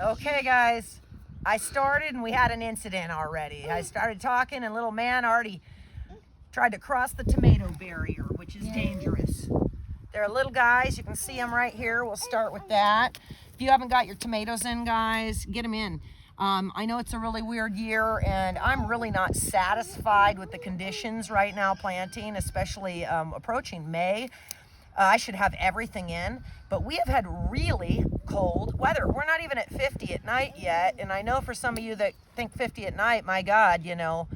Okay, guys, I started and we had an incident already. I started talking and little man already tried to cross the tomato barrier, which is dangerous. They're little guys. You can see them right here. We'll start with that. If you haven't got your tomatoes in, guys, get them in. I know it's a really weird year, and I'm really not satisfied with the conditions right now planting, especially approaching May. I should have everything in, but we have had really cold weather. We're not even at 50 at night yet, and I know for some of you that think 50 at night, my God, you know,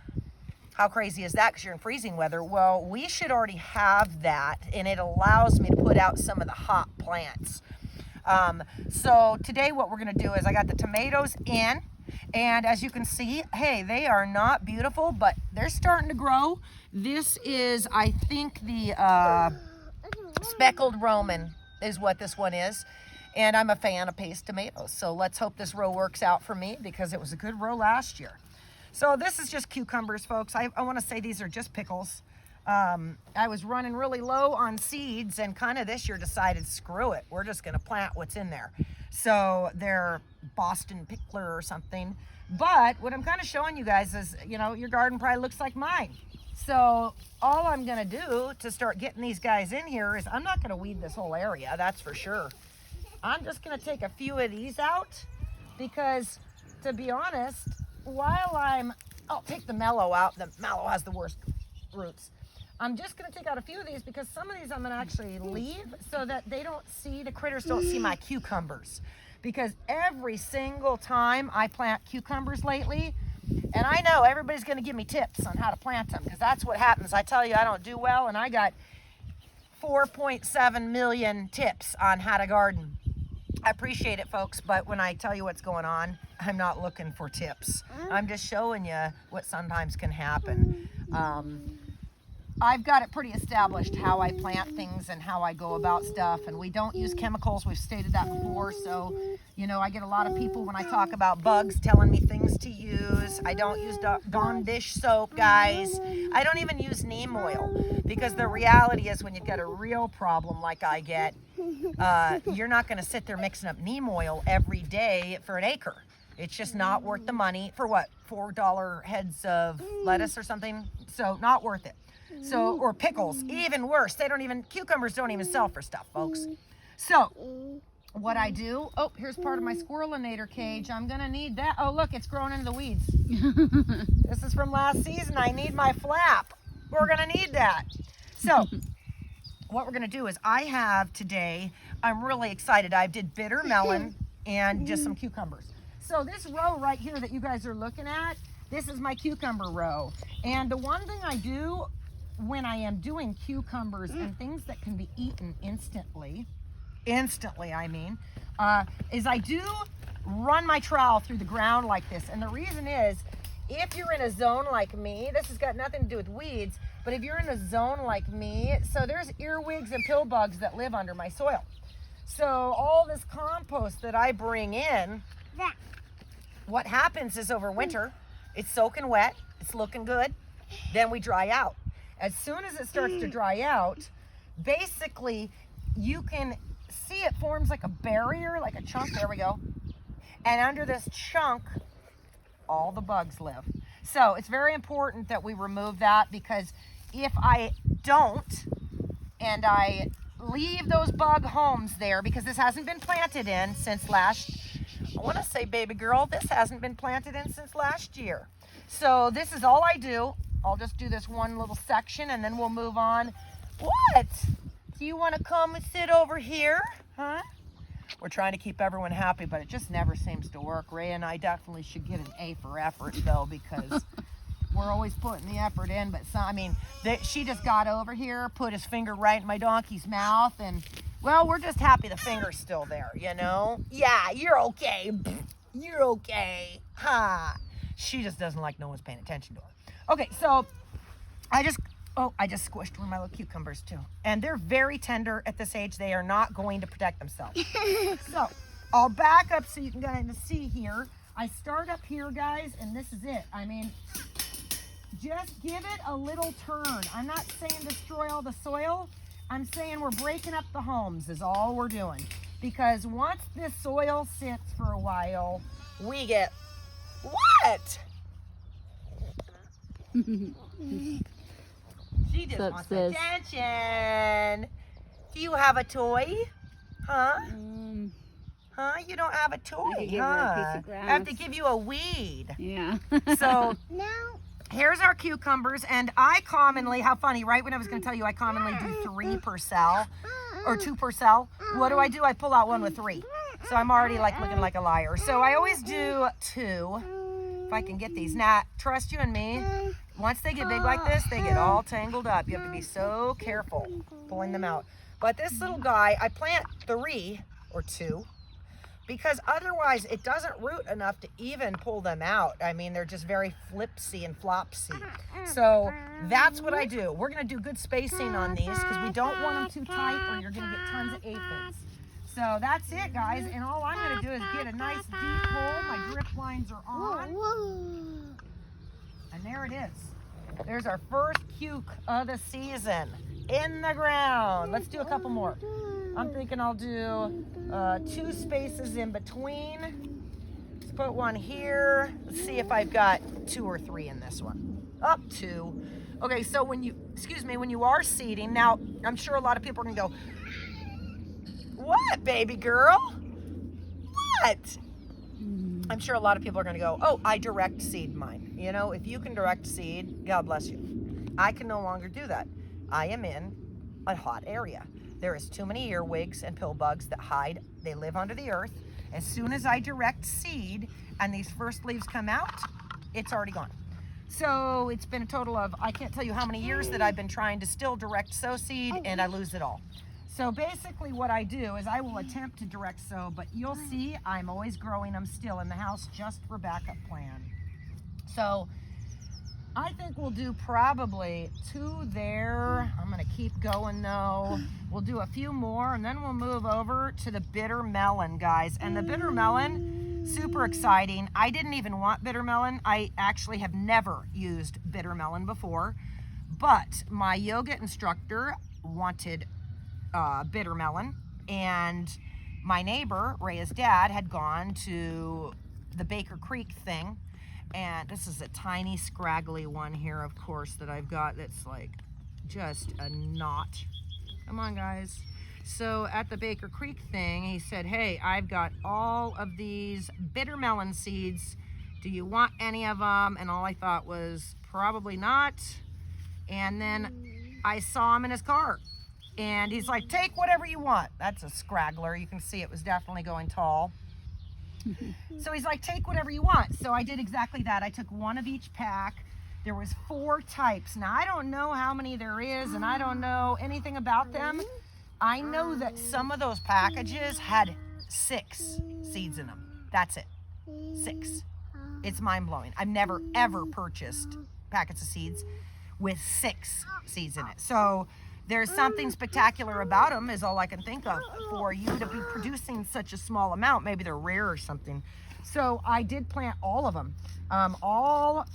how crazy is that because you're in freezing weather? Well, we should already have that, and it allows me to put out some of the hot plants. So today what we're going to do is I got the tomatoes in, and as you can see, hey, they are not beautiful, but they're starting to grow. This is, I think, the speckled Roman is what this one is, and I'm a fan of paste tomatoes, so let's hope this row works out for me because it was a good row last year. So this is just cucumbers, folks. I want to say these are just pickles. I was running really low on seeds and kind of this year decided, screw it, we're just going to plant what's in there. So they're Boston pickler or something. But what I'm kind of showing you guys is, you know, your garden probably looks like mine. So all I'm going to do to start getting these guys in here is I'm not going to weed this whole area, that's for sure. I'm just going to take a few of these out because, to be honest, while I'll take the mallow out. The mallow has the worst roots. I'm just going to take out a few of these because some of these I'm going to actually leave so that they don't see, the critters don't see my cucumbers. Because every single time I plant cucumbers lately, and I know everybody's going to give me tips on how to plant them because that's what happens. I tell you I don't do well, and I got 4.7 million tips on how to garden. I appreciate it, folks, but when I tell you what's going on, I'm not looking for tips. I'm just showing you what sometimes can happen. I've got it pretty established how I plant things and how I go about stuff, and we don't use chemicals. We've stated that before, so, you know, I get a lot of people when I talk about bugs telling me things to use. I don't use Dawn dish soap, guys. I don't even use neem oil because the reality is when you've got a real problem like I get, you're not going to sit there mixing up neem oil every day for an acre. It's just not worth the money for what, $4 heads of lettuce or something? So not worth it. So, or pickles, even worse. Cucumbers don't even sell for stuff, folks. So what I do, oh, here's part of my squirrelinator cage. I'm going to need that. Oh, look, it's growing into the weeds. This is from last season. I need my flap. We're going to need that. So what we're going to do is I have today, I'm really excited. I did bitter melon and just some cucumbers. So this row right here that you guys are looking at, this is my cucumber row. And the one thing I do when I am doing cucumbers and things that can be eaten instantly, I mean, is I do run my trowel through the ground like this. And the reason is, if you're in a zone like me, this has got nothing to do with weeds, but if you're in a zone like me, so there's earwigs and pill bugs that live under my soil. So all this compost that I bring in, what happens is over winter, it's soaking wet, it's looking good, then we dry out. As soon as it starts to dry out, basically you can see it forms like a barrier, like a chunk, there we go. And under this chunk, all the bugs live. So it's very important that we remove that because if I don't, and I leave those bug homes there, because this hasn't been planted in since I want to say, baby girl, this hasn't been planted in since last year. So this is all I do. I'll just do this one little section and then we'll move on. What? Do you want to come and sit over here? Huh? We're trying to keep everyone happy, but it just never seems to work. Ray and I definitely should get an A for effort, though, because we're always putting the effort in. But she just got over here, put his finger right in my donkey's mouth, and, well, we're just happy the finger's still there, you know? Yeah, you're okay. You're okay. Ha. She just doesn't like no one's paying attention to her. Okay, so I just squished one of my little cucumbers too. And they're very tender at this age. They are not going to protect themselves. So I'll back up so you can kind of see here. I start up here, guys, and this is it. I mean, just give it a little turn. I'm not saying destroy all the soil. I'm saying we're breaking up the homes is all we're doing. because once this soil sits for a while, we get wet. She just wants attention. Do you have a toy? Huh? Huh? You don't have a toy, huh? I have to give you a weed. Yeah. So here's our cucumbers, and I commonly, how funny, right when I was going to tell you, I commonly do 3 per cell, or 2 per cell. What do? I pull out one with 3. So I'm already like looking like a liar. So I always do 2, if I can get these. Now, trust you and me, once they get big like this, they get all tangled up. You have to be so careful pulling them out. But this little guy, I plant 3 or 2, because otherwise it doesn't root enough to even pull them out. I mean, they're just very flipsy and flopsy. So that's what I do. We're gonna do good spacing on these because we don't want them too tight or you're gonna get tons of aphids. So that's it, guys. And all I'm gonna do is get a nice deep hole. My drip lines are on. And there it is. There's our first cuke of the season in the ground. Let's do a couple more. I'm thinking I'll do 2 spaces in between. Let's put one here. Let's see if I've got 2 or 3 in this one. Up 2. Okay, so when you are seeding, now I'm sure a lot of people are gonna go, what, baby girl? What? I'm sure a lot of people are gonna go, oh, I direct seed mine. You know, if you can direct seed, God bless you. I can no longer do that. I am in a hot area. There is too many earwigs and pill bugs that hide. They live under the earth. As soon as I direct seed and these first leaves come out, it's already gone. So it's been a total of, I can't tell you how many years that I've been trying to still direct sow seed, and I lose it all. So basically what I do is I will attempt to direct sow, but you'll see I'm always growing them still in the house just for backup plan. So I think we'll do probably 2 there. I'm gonna keep going though. We'll do a few more and then we'll move over to the bitter melon, guys. And the bitter melon, super exciting. I didn't even want bitter melon. I actually have never used bitter melon before, but my yoga instructor wanted bitter melon, and my neighbor, Rhea's dad, had gone to the Baker Creek thing. And this is a tiny scraggly one here, of course, that I've got that's like just a knot. Come on, guys. So at the Baker Creek thing, he said, hey, I've got all of these bitter melon seeds. Do you want any of them? And all I thought was probably not. And then I saw him in his car. And he's like, take whatever you want. That's a scraggler. You can see it was definitely going tall. So he's like, take whatever you want. So I did exactly that. I took 1 of each pack. There was 4 types. Now, I don't know how many there is, and I don't know anything about them. I know that some of those packages had 6 seeds in them. That's it. 6. It's mind-blowing. I've never, ever purchased packets of seeds with 6 seeds in it. So there's something spectacular about them, is all I can think of, for you to be producing such a small amount. Maybe they're rare or something. So I did plant all of them, all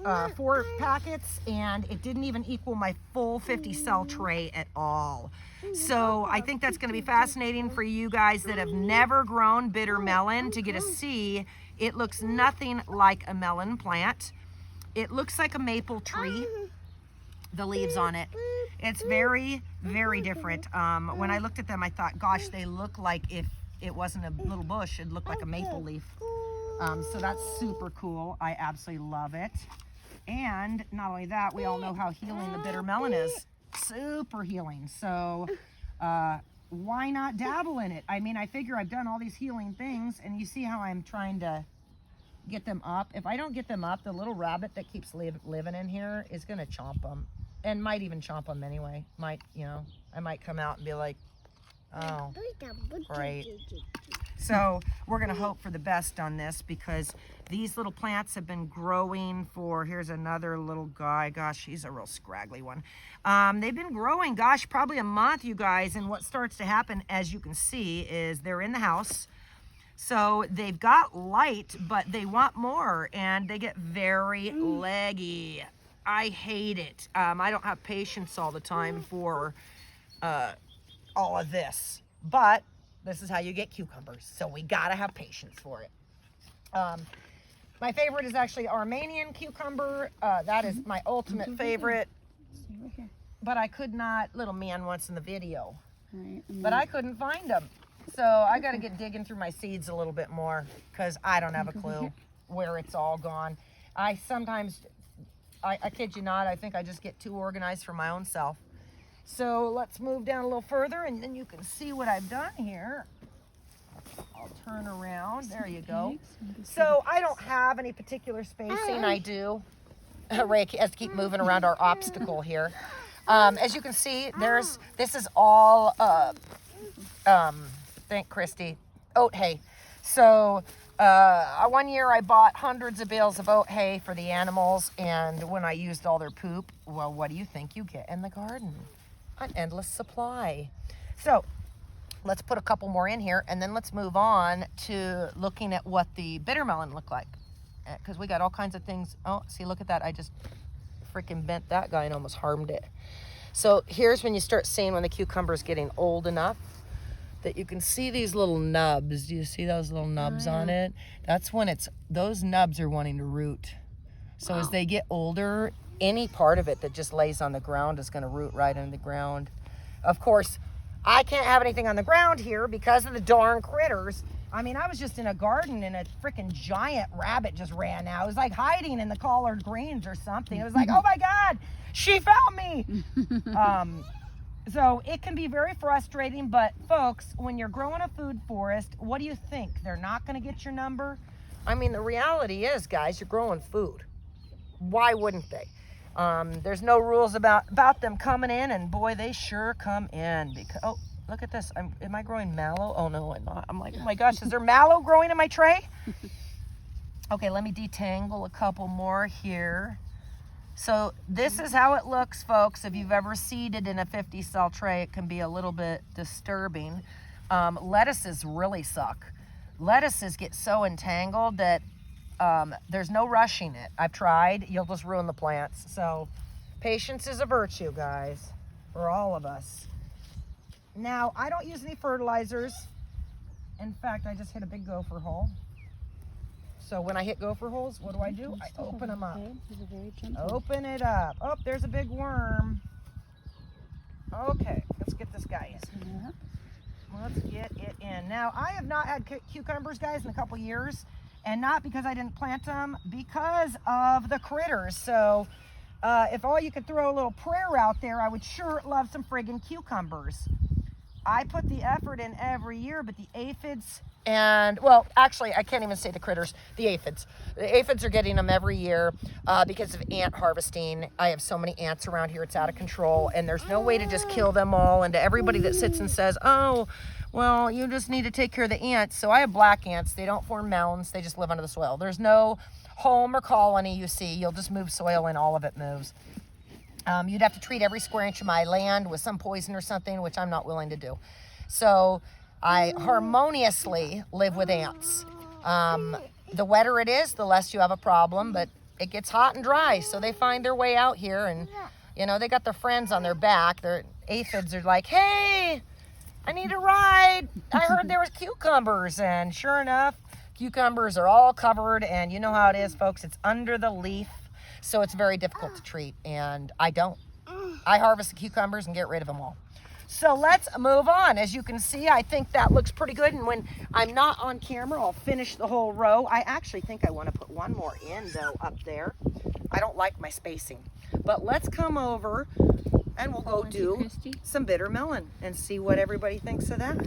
4 packets, and it didn't even equal my full 50 cell tray at all. So I think that's going to be fascinating for you guys that have never grown bitter melon to get to see. It looks nothing like a melon plant. It looks like a maple tree, the leaves on it. It's very, very different. When I looked at them, I thought, gosh, they look like, if it wasn't a little bush, it'd look like a maple leaf. So that's super cool. I absolutely love it. And not only that, we all know how healing the bitter melon is. Super healing. So why not dabble in it? I mean, I figure I've done all these healing things, and you see how I'm trying to get them up. If I don't get them up, the little rabbit that keeps living in here is going to chomp them. And might even chomp them anyway. Might, you know, I might come out and be like, oh, great. So we're going to hope for the best on this, because these little plants have been growing for, here's another little guy. Gosh, he's a real scraggly one. They've been growing, gosh, probably a month, you guys. And what starts to happen, as you can see, is they're in the house. So they've got light, but they want more, and they get very leggy. I hate it. I don't have patience all the time for all of this. But This is how you get cucumbers. So we gotta have patience for it. My favorite is actually Armenian cucumber. That is my ultimate favorite. But I could not, little man wants in the video. But I couldn't find them. So I gotta get digging through my seeds a little bit more because I don't have a clue where it's all gone. I sometimes, I kid you not, I think I just get too organized for my own self. So let's move down a little further and then you can see what I've done here. I'll turn around, there you go. So I don't have any particular spacing, I do. Ray has to keep moving around our obstacle here. As you can see, this is all, thank Christy, oat hay. So one year I bought hundreds of bales of oat hay for the animals, and when I used all their poop, well, what do you think you get in the garden? An endless supply. So let's put a couple more in here, and then let's move on to looking at what the bitter melon look like. Because we got all kinds of things. Oh, see, look at that. I just freaking bent that guy and almost harmed it. So here's when you start seeing when the cucumber is getting old enough that you can see these little nubs. Do you see those little nubs on it? That's when those nubs are wanting to root. So as they get older, any part of it that just lays on the ground is going to root right into the ground. Of course, I can't have anything on the ground here because of the darn critters. I mean, I was just in a garden and a freaking giant rabbit just ran out. It was like hiding in the collard greens or something. It was like, oh my God, she found me. So it can be very frustrating, but folks, when you're growing a food forest, what do you think? They're not going to get your number? I mean, the reality is, guys, you're growing food. Why wouldn't they? There's no rules about them coming in, and boy, they sure come in. Because, oh, look at this. Am I growing mallow? Oh, no, I'm not. I'm like, oh my gosh, is there mallow growing in my tray? Okay, let me detangle a couple more here. So this is how it looks, folks. If you've ever seeded in a 50-cell tray, it can be a little bit disturbing. Lettuces really suck. Lettuces get so entangled that there's no rushing it. I've tried. You'll just ruin the plants. So patience is a virtue, guys, for all of us. Now, I don't use any fertilizers. In fact, I just hit a big gopher hole. So when I hit gopher holes, what do? I open them up. Open it up. Oh, there's a big worm. Okay, let's get this guy in. Let's get it in. Now, I have not had cucumbers, guys, in a couple years. And not because I didn't plant them, because of the critters. So if all you could throw a little prayer out there, I would sure love some friggin' cucumbers. I put the effort in every year, but the aphids and, well, actually, I can't even say the critters, the aphids. The aphids are getting them every year because of ant harvesting. I have so many ants around here, it's out of control, and there's no way to just kill them all. And to everybody that sits and says, oh, well, you just need to take care of the ants. So I have black ants. They don't form mounds. They just live under the soil. There's no home or colony you see. You'll just move soil and all of it moves. You'd have to treat every square inch of my land with some poison or something, which I'm not willing to do. So I harmoniously live with ants. The wetter it is, the less you have a problem, but it gets hot and dry, so they find their way out here, and, you know, they got their friends on their back. Their aphids are like, hey, I need a ride. I heard there was cucumbers, and sure enough, cucumbers are all covered, and you know how it is, folks. It's under the leaf, so it's very difficult to treat, and I don't. I harvest the cucumbers and get rid of them all. So let's move on. As you can see, I think that looks pretty good, and when I'm not on camera, I'll finish the whole row. I actually think I want to put one more in, though, up there. I don't like my spacing. But let's come over, and we'll go do some bitter melon and see what everybody thinks of that.